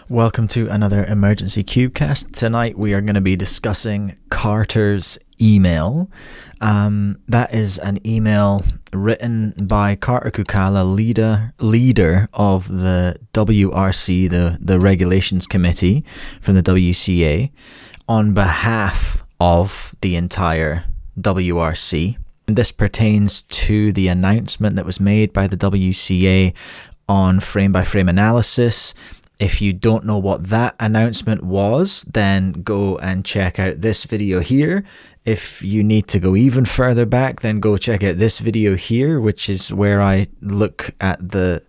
Welcome to another emergency Cubecast. Tonight we are going to be discussing Carter's email. That is an email written by Carter Kukala, leader of the WRC, the Regulations Committee from the WCA, on behalf of the entire WRC. This pertains to the announcement that was made by the WCA on frame-by-frame analysis. If you don't know what that announcement was, then go and check out this video here. If you need to go even further back, then go check out this video here, which is where I look at the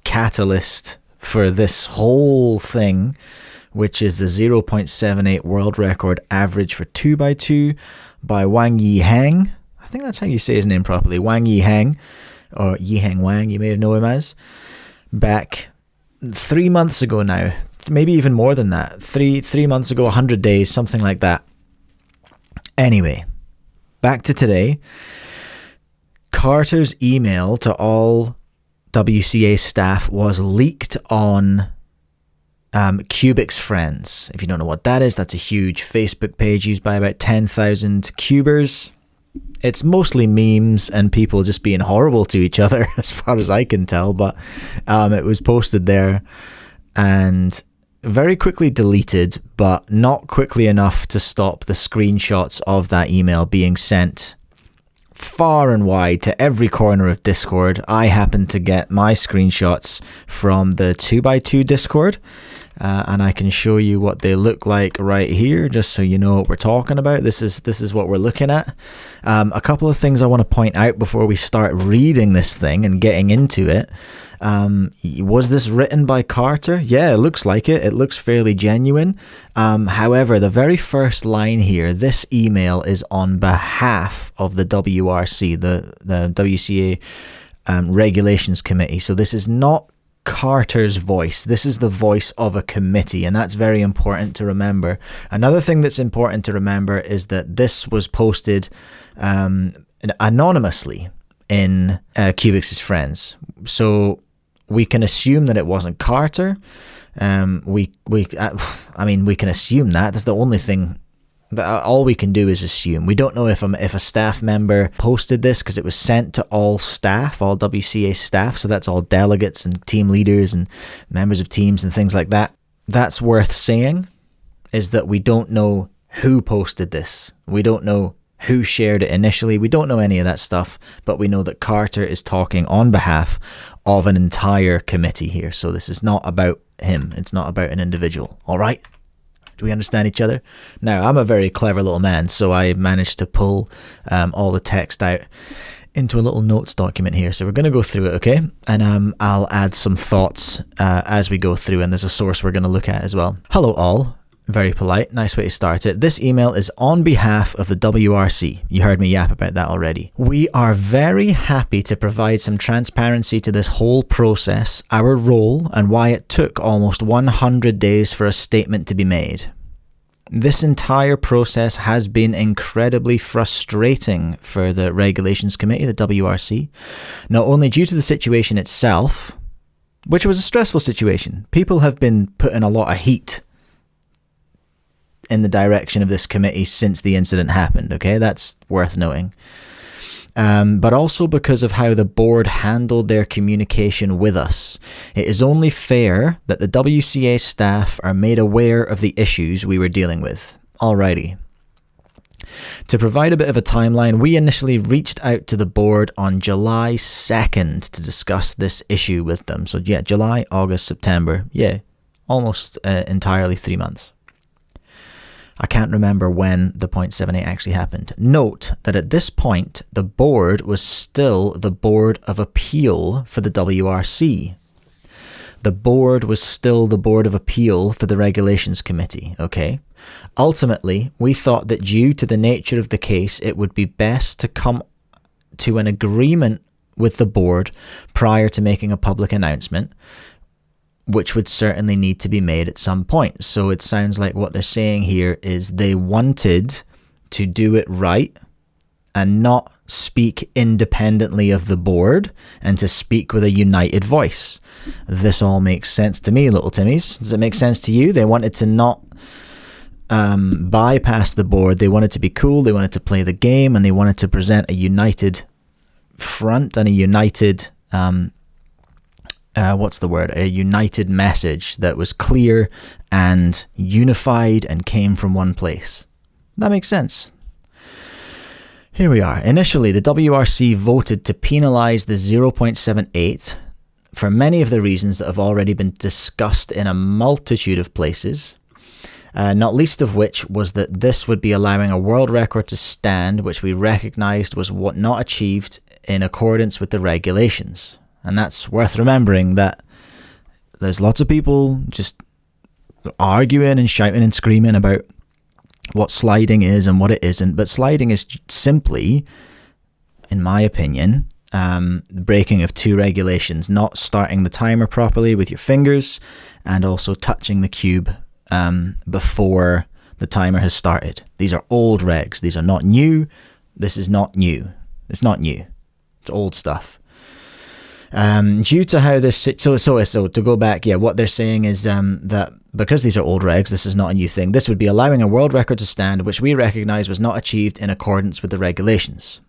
catalyst for this whole thing, which is the 0.78 world record average for 2x2 by Wang Yihang. I think that's how you say his name properly. Wang Yihang, or Yihang Wang, you may know him as. Back 3 months ago now, maybe even more than that. Three months ago, 100 days, something like that. Anyway, back to today. Carter's email to all WCA staff was leaked on Cubic's Friends. If you don't know what that is, that's a huge Facebook page used by about 10,000 cubers. It's mostly memes and people just being horrible to each other, as far as I can tell, but it was posted there and very quickly deleted, but not quickly enough to stop the screenshots of that email being sent far and wide to every corner of Discord. I happen to get my screenshots from the 2x2 Discord, and I can show you what they look like right here, just so you know what we're talking about. This is what we're looking at. A couple of things I want to point out before we start reading this thing and getting into it. Was this written by Carter? Yeah, it looks like it. It looks fairly genuine. However, the very first line here, this email is on behalf of the WRC, the WCA Regulations Committee. So this is not Carter's voice. This is the voice of a committee, and that's very important to remember. Another thing that's important to remember is that this was posted anonymously in Cubic's Friends. So we can assume that it wasn't Carter. I mean, we can assume that. That's the only thing. But all we can do is assume. We don't know if a staff member posted this, because it was sent to all staff, all WCA staff. So that's all delegates and team leaders and members of teams and things like that. That's worth saying, is that we don't know who posted this. We don't know who shared it initially. We don't know any of that stuff, but we know that Carter is talking on behalf of an entire committee here. So this is not about him. It's not about an individual. All right? Do we understand each other? Now, I'm a very clever little man, so I managed to pull all the text out into a little notes document here. So we're going to go through it, okay? And I'll add some thoughts as we go through, and there's a source we're going to look at as well. Hello all. Very polite. Nice way to start it. This email is on behalf of the WRC. You heard me yap about that already. We are very happy to provide some transparency to this whole process, our role, and why it took almost 100 days for a statement to be made. This entire process has been incredibly frustrating for the Regulations Committee, the WRC, not only due to the situation itself, which was a stressful situation. People have been putting a lot of heat in the direction of this committee since the incident happened, okay? That's worth noting. But also because of how the board handled their communication with us. It is only fair that the WCA staff are made aware of the issues we were dealing with. Alrighty. To provide a bit of a timeline, we initially reached out to the board on July 2nd to discuss this issue with them. So yeah, July, August, September. Yeah, almost entirely 3 months. I can't remember when the 0.78 actually happened. Note that at this point, the board was still the Board of Appeal for the WRC. The board was still the Board of Appeal for the Regulations Committee, okay? Ultimately, we thought that due to the nature of the case, it would be best to come to an agreement with the board prior to making a public announcement, which would certainly need to be made at some point. So it sounds like what they're saying here is they wanted to do it right and not speak independently of the board and to speak with a united voice. This all makes sense to me, little Timmies. Does it make sense to you? They wanted to not bypass the board. They wanted to be cool. They wanted to play the game, and they wanted to present a united front and a united a united message that was clear and unified and came from one place. That makes sense. Here we are. Initially, the WRC voted to penalise the 0.78 for many of the reasons that have already been discussed in a multitude of places, not least of which was that this would be allowing a world record to stand, which we recognised was what not achieved in accordance with the regulations. And that's worth remembering, that there's lots of people just arguing and shouting and screaming about what sliding is and what it isn't. But sliding is simply, in my opinion, breaking of two regulations: not starting the timer properly with your fingers and also touching the cube before the timer has started. These are old regs. These are not new. This is not new. It's not new. It's old stuff. Due to how this, so to go back, what they're saying is that because these are old regs, this is not a new thing. This would be allowing a world record to stand, which we recognise was not achieved in accordance with the regulations.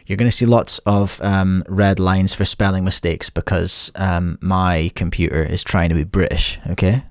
You're going to see lots of red lines for spelling mistakes because my computer is trying to be British, okay?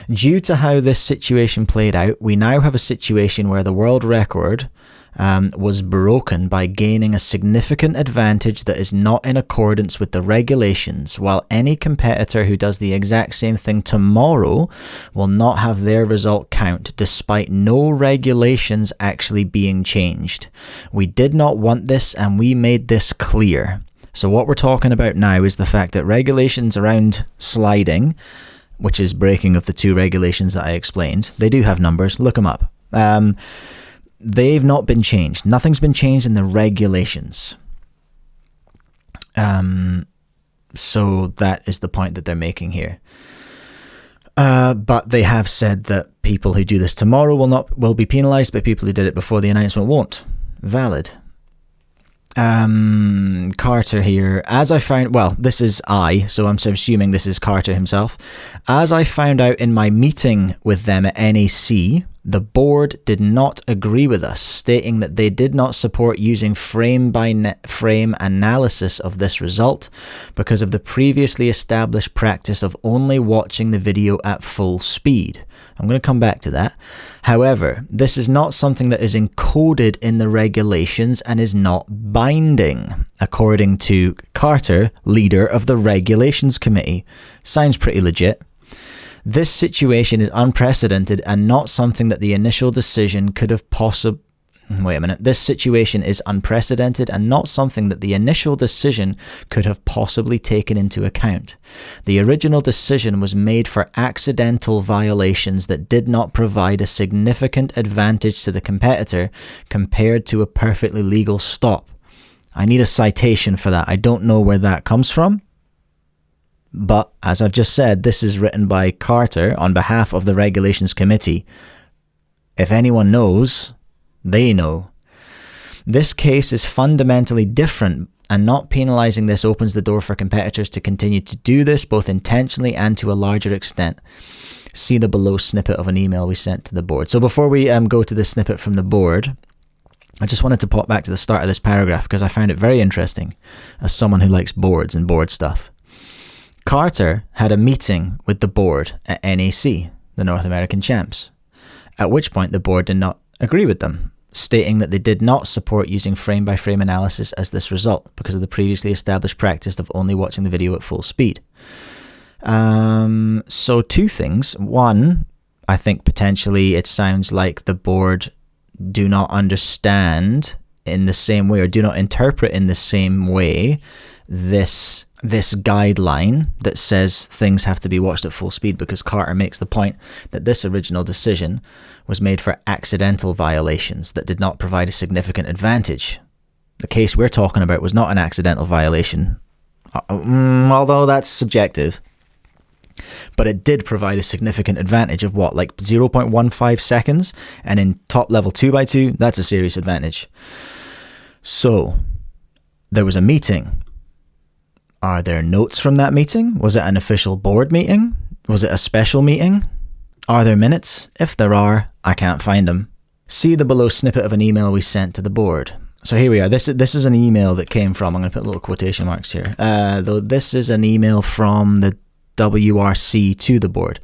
Due to how this situation played out, we now have a situation where the world record was broken by gaining a significant advantage that is not in accordance with the regulations, while any competitor who does the exact same thing tomorrow will not have their result count, despite no regulations actually being changed. We did not want this, and we made this clear. So what we're talking about now is the fact that regulations around sliding, which is breaking of the two regulations that I explained, they do have numbers, look them up. They've not been changed. Nothing's been changed in the regulations. So that is the point that they're making here. But they have said that people who do this tomorrow will be penalised, but people who did it before the announcement won't. Valid. Carter here. As I found, well, this is so I'm assuming this is Carter himself. As I found out in my meeting with them at NAC, the board did not agree with us, stating that they did not support using frame-by-frame analysis of this result because of the previously established practice of only watching the video at full speed. I'm going to come back to that. However, this is not something that is encoded in the regulations and is not binding, according to Carter, leader of the Regulations Committee. Sounds pretty legit. This situation is unprecedented and not something that the initial decision could have possibly... Wait a minute. This situation is unprecedented and not something that the initial decision could have possibly taken into account. The original decision was made for accidental violations that did not provide a significant advantage to the competitor compared to a perfectly legal stop. I need a citation for that. I don't know where that comes from. But, as I've just said, this is written by Carter on behalf of the Regulations Committee. If anyone knows, they know. This case is fundamentally different, and not penalising this opens the door for competitors to continue to do this, both intentionally and to a larger extent. See the below snippet of an email we sent to the board. So before we go to the snippet from the board, I just wanted to pop back to the start of this paragraph because I found it very interesting as someone who likes boards and board stuff. Carter had a meeting with the board at NAC, the North American Champs, at which point the board did not agree with them, stating that they did not support using frame-by-frame analysis as this result because of the previously established practice of only watching the video at full speed. So two things. One, I think potentially it sounds like the board do not understand in the same way or do not interpret in the same way this guideline that says things have to be watched at full speed, because Carter makes the point that this original decision was made for accidental violations that did not provide a significant advantage. The case we're talking about was not an accidental violation, although that's subjective, but it did provide a significant advantage of what, like 0.15 seconds, and in top level 2x2, that's a serious advantage. So, there was a meeting. Are there notes from that meeting? Was it an official board meeting? Was it a special meeting? Are there minutes? If there are, I can't find them. See the below snippet of an email we sent to the board. So here we are. This is an email that came from, I'm going to put little quotation marks here. Though this is an email from the WRC to the board.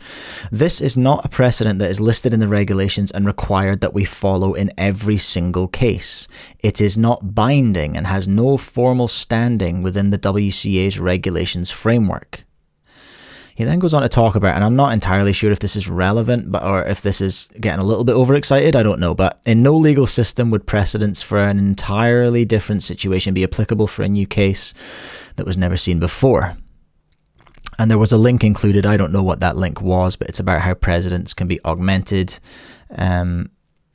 This is not a precedent that is listed in the regulations and required that we follow in every single case. It is not binding and has no formal standing within the WCA's regulations framework. He then goes on to talk about, and I'm not entirely sure if this is relevant, or if this is getting a little bit overexcited, I don't know, but in no legal system would precedents for an entirely different situation be applicable for a new case that was never seen before. And there was a link included. I don't know what that link was, but it's about how precedents can be augmented in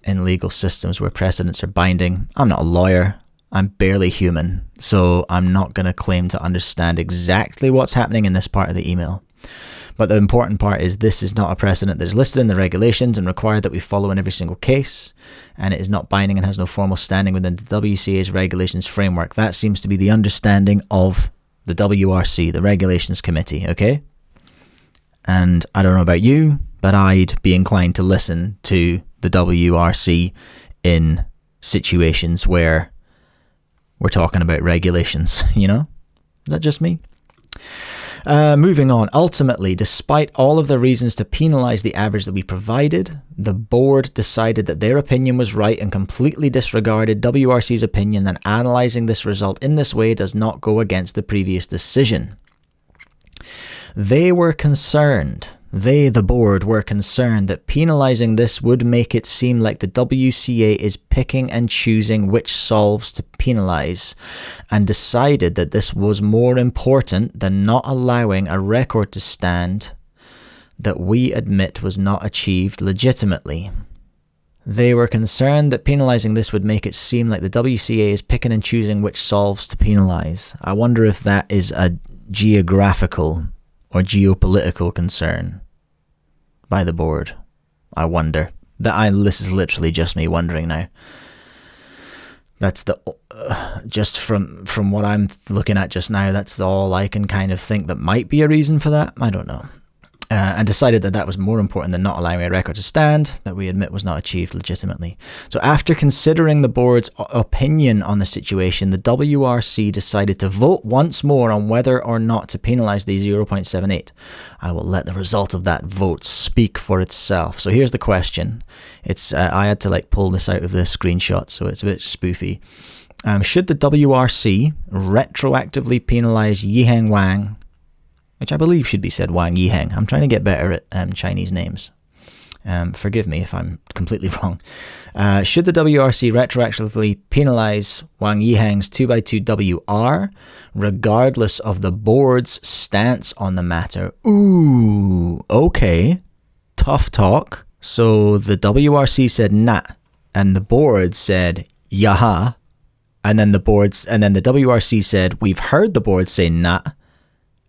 legal systems where precedents are binding. I'm not a lawyer. I'm barely human. So I'm not going to claim to understand exactly what's happening in this part of the email. But the important part is this is not a precedent that is listed in the regulations and required that we follow in every single case. And it is not binding and has no formal standing within the WCA's regulations framework. That seems to be the understanding of the WRC, the Regulations Committee, okay? And I don't know about you, but I'd be inclined to listen to the WRC in situations where we're talking about regulations, you know? Is that just me? Moving on. Ultimately, despite all of the reasons to penalise the average that we provided, the board decided that their opinion was right and completely disregarded WRC's opinion, that analysing this result in this way does not go against the previous decision. They were concerned, the board, were concerned that penalising this would make it seem like the WCA is picking and choosing which solves to penalise, and decided that this was more important than not allowing a record to stand that we admit was not achieved legitimately. They were concerned that penalising this would make it seem like the WCA is picking and choosing which solves to penalise. I wonder if that is a geographical or geopolitical concern by the board. I wonder. This is literally just me wondering now. That's just from what I'm looking at just now, that's all I can kind of think that might be a reason for that. I don't know. And decided that that was more important than not allowing a record to stand that we admit was not achieved legitimately. So after considering the board's opinion on the situation, the WRC decided to vote once more on whether or not to penalise the 0.78. I will let the result of that vote speak for itself. So here's the question. It's I had to pull this out of the screenshot, so it's a bit spoofy. Should the WRC retroactively penalise Yiheng Wang, which I believe should be said Wang Yiheng. I'm trying to get better at Chinese names. Forgive me if I'm completely wrong. Should the WRC retroactively penalise Wang Yiheng's 2x2 WR, regardless of the board's stance on the matter? Ooh, okay. Tough talk. So the WRC said nah, and the board said yaha, and then the WRC said, we've heard the board say nah.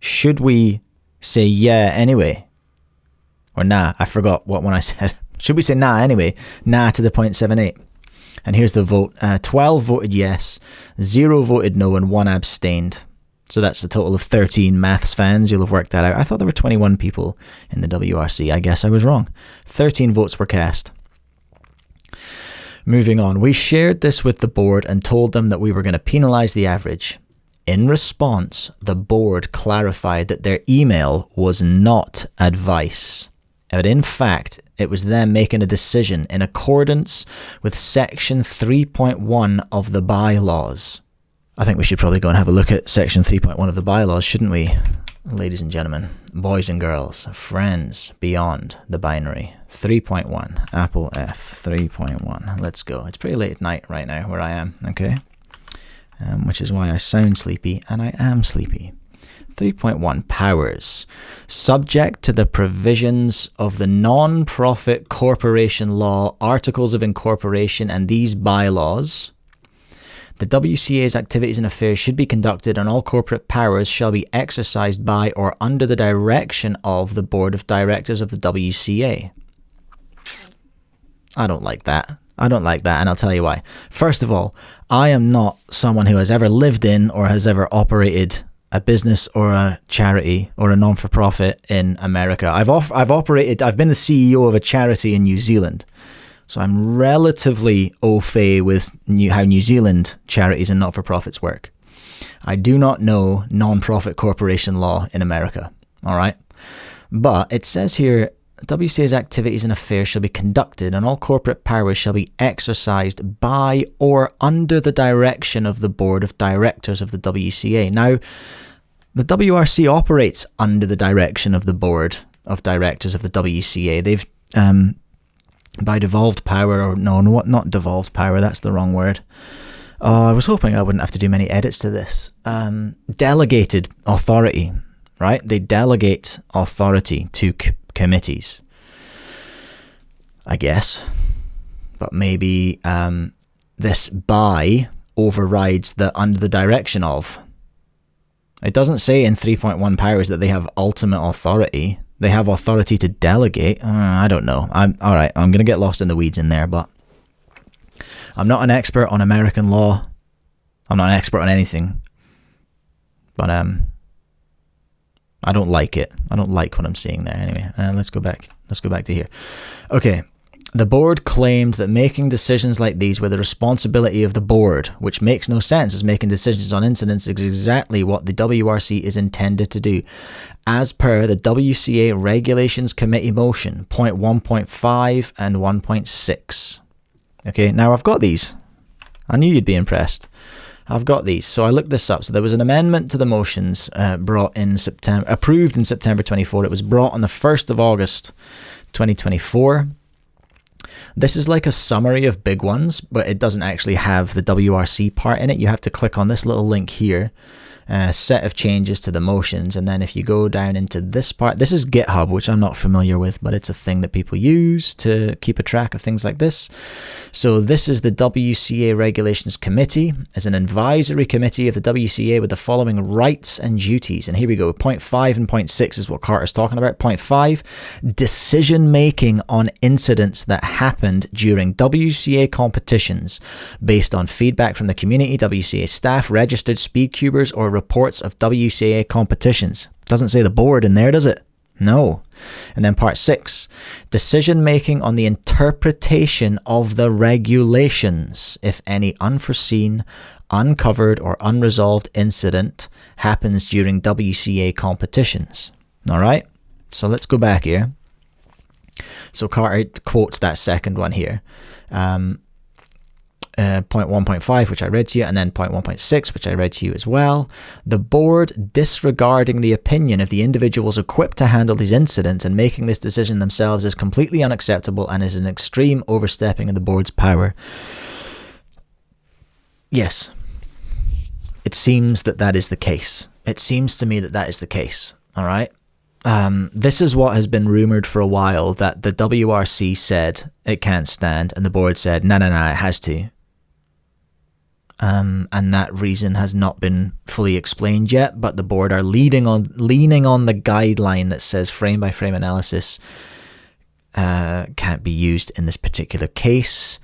Should we say yeah anyway? Or nah, I forgot what one I said. Should we say nah anyway? Nah to the 0.78. And here's the vote. 12 voted yes, 0 voted no, and 1 abstained. So that's a total of 13 maths fans. You'll have worked that out. I thought there were 21 people in the WRC. I guess I was wrong. 13 votes were cast. Moving on. We shared this with the board and told them that we were going to penalise the average. In response, the board clarified that their email was not advice, but in fact, it was them making a decision in accordance with Section 3.1 of the Bylaws. I think we should probably go and have a look at Section 3.1 of the Bylaws, shouldn't we? Ladies and gentlemen, boys and girls, friends beyond the binary. 3.1, Apple F 3.1. Let's go. It's pretty late at night right now where I am, okay? Which is why I sound sleepy, and I am sleepy. 3.1 powers. Subject to the provisions of the Non-Profit Corporation Law, Articles of Incorporation, and these bylaws, the WCA's activities and affairs should be conducted, and all corporate powers shall be exercised by or under the direction of the Board of Directors of the WCA. I don't like that. I don't like that, and I'll tell you why. First of all, I am not someone who has ever lived in or has ever operated a business or a charity or a non-for-profit in America. I've been the CEO of a charity in New Zealand, so I'm relatively au fait with how New Zealand charities and not-for-profits work. I do not know non-profit corporation law in America, all right? But it says here, WCA's activities and affairs shall be conducted and all corporate powers shall be exercised by or under the direction of the board of directors of the WCA. Now, the WRC operates under the direction of the board of directors of the WCA. They've, by devolved power, or no, not devolved power, that's the wrong word. I was hoping I wouldn't have to do many edits to this. Delegated authority, right? They delegate authority to committees, I guess, but maybe this by overrides the under the direction of. It doesn't say in 3.1 powers that they have ultimate authority. They have authority to delegate. I don't know. I'm going to get lost in the weeds in there, but I'm not an expert on American law. I'm not an expert on anything, but I don't like it. I don't like what I'm seeing there. Anyway, let's go back. Let's go back to here. Okay. The board claimed that making decisions like these were the responsibility of the board, which makes no sense, as making decisions on incidents is exactly what the WRC is intended to do. As per the WCA Regulations Committee motion, point 1.5 and 1.6. Okay, now I've got these. I knew you'd be impressed. I've got these. So I looked this up. So there was an amendment to the motions approved in September 24. It was brought on the 1st of August 2024. This is like a summary of big ones, but it doesn't actually have the WRC part in it. You have to click on this little link here, set of changes to the motions, and then if you go down into this part, this is GitHub, which I'm not familiar with, but it's a thing that people use to keep a track of things like this. So this is the WCA Regulations Committee. It's an advisory committee of the WCA with the following rights and duties. And here we go. Point 5 and point 6 is what Carter's talking about. Point 5, decision making on incidents that happened during WCA competitions based on feedback from the community, WCA staff, registered speedcubers, or reports of WCA competitions. Doesn't say the board in there, does it? No. And then part 6, decision making on the interpretation of the regulations if any unforeseen, uncovered, or unresolved incident happens during WCA competitions. All right, so let's go back here. So Carter quotes that second one here. Point 1.5, which I read to you, and then point 1.6, which I read to you as well. The board, disregarding the opinion of the individuals equipped to handle these incidents and making this decision themselves, is completely unacceptable and is an extreme overstepping of the board's power. Yes, it seems that is the case. It seems to me that is the case. All right. This is what has been rumoured for a while, that the WRC said it can't stand and the board said, no, it has to. And that reason has not been fully explained yet, but the board are leaning on the guideline that says frame by frame analysis can't be used in this particular case.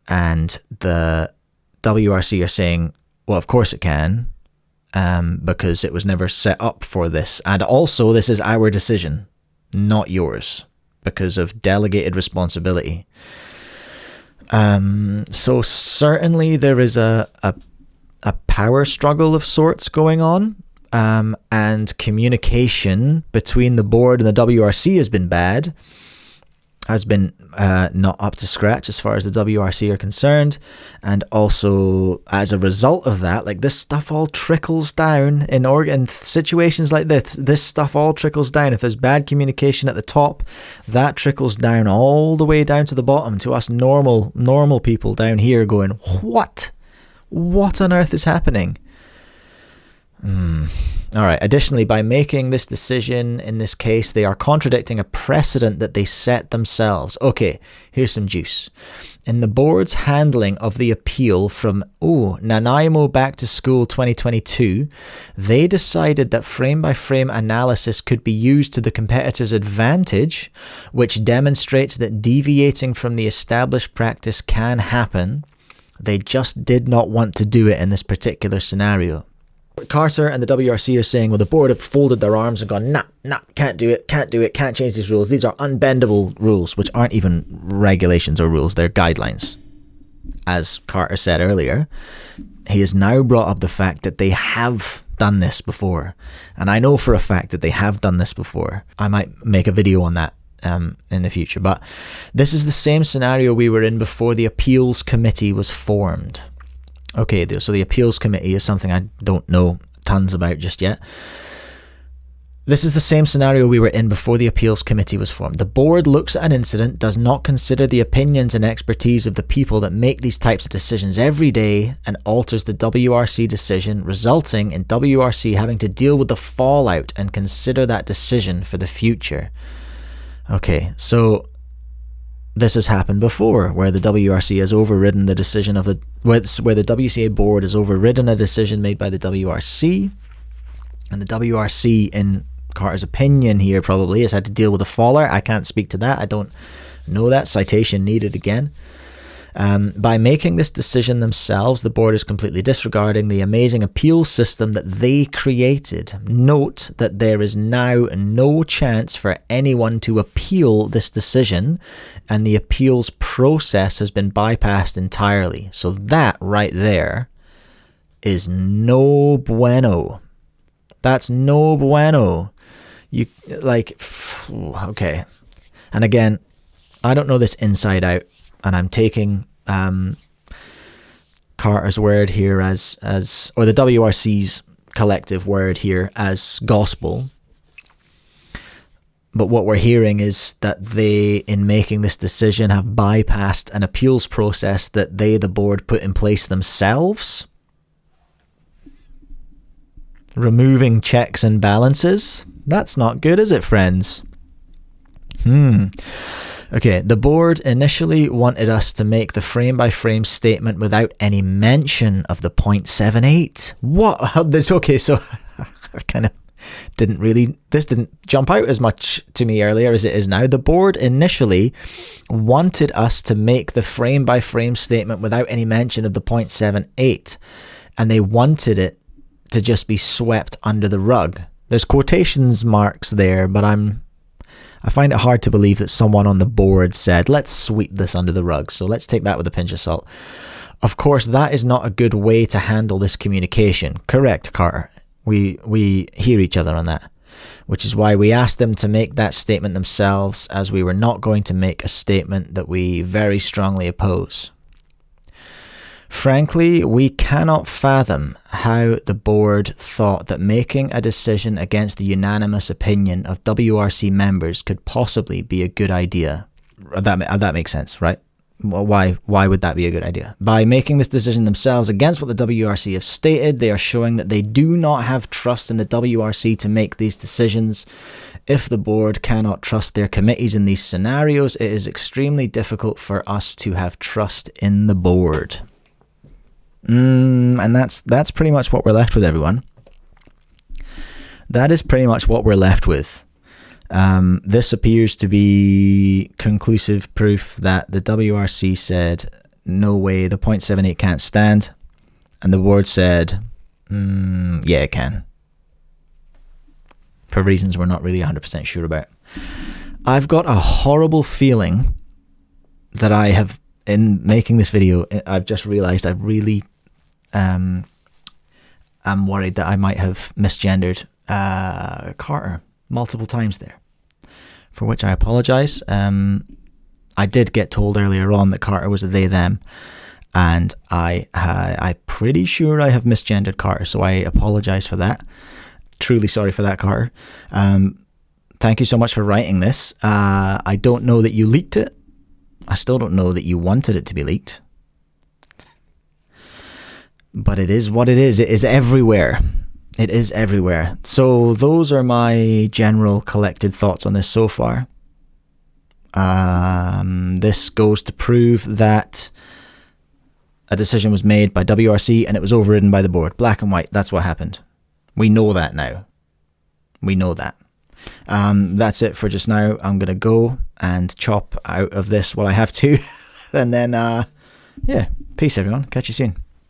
And the WRC are saying, well, of course it can, because it was never set up for this. And also, this is our decision, not yours, because of delegated responsibility. So certainly there is a power struggle of sorts going on, and communication between the board and the WRC has been bad, has been not up to scratch as far as the WRC are concerned. And also as a result of that, like, this stuff all trickles down in situations like this stuff all trickles down. If there's bad communication at the top, that trickles down all the way down to the bottom to us normal people down here going, what on earth is happening? All right. Additionally, by making this decision in this case, they are contradicting a precedent that they set themselves. Okay, here's some juice. In the board's handling of the appeal from Nanaimo Back to School 2022, they decided that frame-by-frame analysis could be used to the competitor's advantage, which demonstrates that deviating from the established practice can happen. They just did not want to do it in this particular scenario. Carter and the WRC are saying, well, the board have folded their arms and gone, nah, can't do it, can't change these rules. These are unbendable rules, which aren't even regulations or rules, they're guidelines. As Carter said earlier, he has now brought up the fact that they have done this before. And I know for a fact that they have done this before. I might make a video on that in the future. But this is the same scenario we were in before the appeals committee was formed. Okay, so the appeals committee is something I don't know tons about just yet. This is the same scenario we were in before the appeals committee was formed. The board looks at an incident, does not consider the opinions and expertise of the people that make these types of decisions every day, and alters the WRC decision, resulting in WRC having to deal with the fallout and consider that decision for the future. Okay, so this has happened before, where the WRC has overridden the decision of where the WCA board has overridden a decision made by the WRC, and the WRC, in Carter's opinion here, probably has had to deal with the fallout. I can't speak to that. I don't know that. Citation needed again. By making this decision themselves, the board is completely disregarding the amazing appeal system that they created. Note that there is now no chance for anyone to appeal this decision, and the appeals process has been bypassed entirely. So that right there is no bueno. That's no bueno. Okay. And again, I don't know this inside out, and I'm taking Carter's word here or the WRC's collective word here as gospel. But what we're hearing is that they, in making this decision, have bypassed an appeals process that they, the board, put in place themselves. Removing checks and balances. That's not good, is it, friends? Okay, the board initially wanted us to make the frame-by-frame statement without any mention of the 0.78. What? This? Okay, so I kind of this didn't jump out as much to me earlier as it is now. The board initially wanted us to make the frame-by-frame statement without any mention of the 0.78, and they wanted it to just be swept under the rug. There's quotations marks there, but I find it hard to believe that someone on the board said, let's sweep this under the rug. So let's take that with a pinch of salt. Of course, that is not a good way to handle this communication. Correct, Carter. We hear each other on that, which is why we asked them to make that statement themselves, as we were not going to make a statement that we very strongly oppose. Frankly, we cannot fathom how the board thought that making a decision against the unanimous opinion of WRC members could possibly be a good idea. That makes sense, right? Why would that be a good idea? By making this decision themselves against what the WRC have stated, they are showing that they do not have trust in the WRC to make these decisions. If the board cannot trust their committees in these scenarios, it is extremely difficult for us to have trust in the board. And that's pretty much what we're left with, everyone. That is pretty much what we're left with. This appears to be conclusive proof that the WRC said, no way, the 0.78 can't stand. And the board said, yeah, it can. For reasons we're not really 100% sure about. I've got a horrible feeling that I have, in making this video, I've just realized I've really I'm worried that I might have misgendered Carter multiple times there, for which I apologise. I did get told earlier on that Carter was a they, them, and I'm pretty sure I have misgendered Carter, so I apologise for that. Truly sorry for that, Carter. Thank you so much for writing this. I don't know that you leaked it. I still don't know that you wanted it to be leaked. But it is what it is. It is everywhere. It is everywhere. So those are my general collected thoughts on this so far. This goes to prove that a decision was made by WRC and it was overridden by the board. Black and white, that's what happened. We know that now. We know that. That's it for just now. I'm going to go and chop out of this what I have to. And then, yeah, peace everyone. Catch you soon.